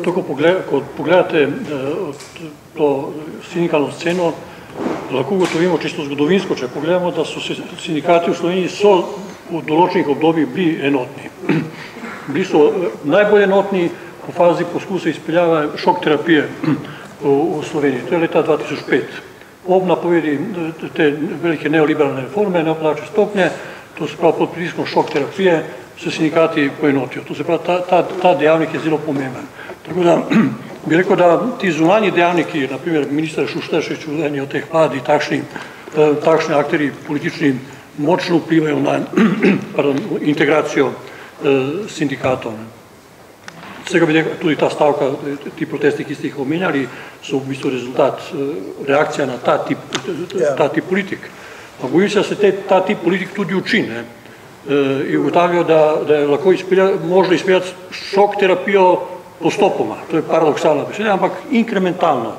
Tako, ko pogledate to sindikalno sceno, lahko ugotovimo čisto zgodovinsko, če pogledamo, da so se sindikati v Sloveniji so v določenih obdobjih bili enotni. Bili so najbolj enotni v fazi poskusa izpeljave šok terapije v Sloveniji. To je leta 2005. Ob napovedi te velike neoliberalne reforme, neoplačne stopnje, to se pravi pod pritiskom šok terapije, se sindikati poenotijo. To se pravi, ta dejavnik je zelo pomemben. Tako da bi rekel, da ti zunanji dejavniki, naprimer minister Šušteršič v eni od teh vladi, takšni akterji politični močno vplivajo na integracijo sindikatov. Vsega bi rekel, tudi ta stavka, ti protesti, ki ste jih omenjali, so v bistvu rezultat, reakcija na ta tip politik. Bojim se, da se ta tip politik tudi uči, in ugotavljajo, da je lahko možno izpeljati šok terapijo postopoma. To je paradoksalna beseda, ampak inkrementalno.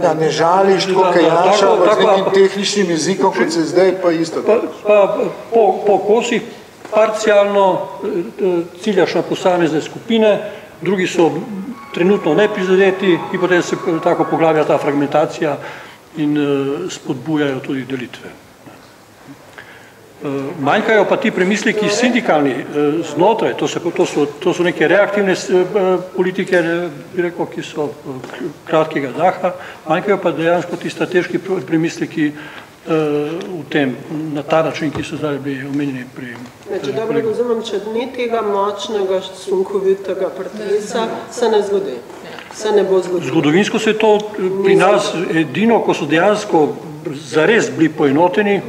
Ja, ne žališ, tako kaj Janša, z nekim tehničnim jezikom, kot se zdaj, pa isto. Po kosih parcialno ciljaš na posamezne skupine, drugi so trenutno neprizadeti in potem se tako poglavlja ta fragmentacija in spodbujajo tudi delitve. Manjkajo pa ti premisleki sindikalni znotraj, to so neke reaktivne politike, bi rekel, ki so kratkega daha, manjkajo pa dejansko ti strateški premisleki v tem, na ta način, ki so zdaj bili omenjeni pri... Če dobro razumem, če ni tega močnega, sunkovitega pretresa, se ne zgodi. Se ne bo zgodilo. Zgodovinsko se je to pri nas edino, ko so dejansko zares bili poenoteni,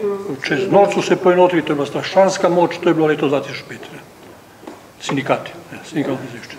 čez noč so se poenotili, to je bila strašanska moč, to je bilo leto 2005. Sindikati, sindikalno izvešče.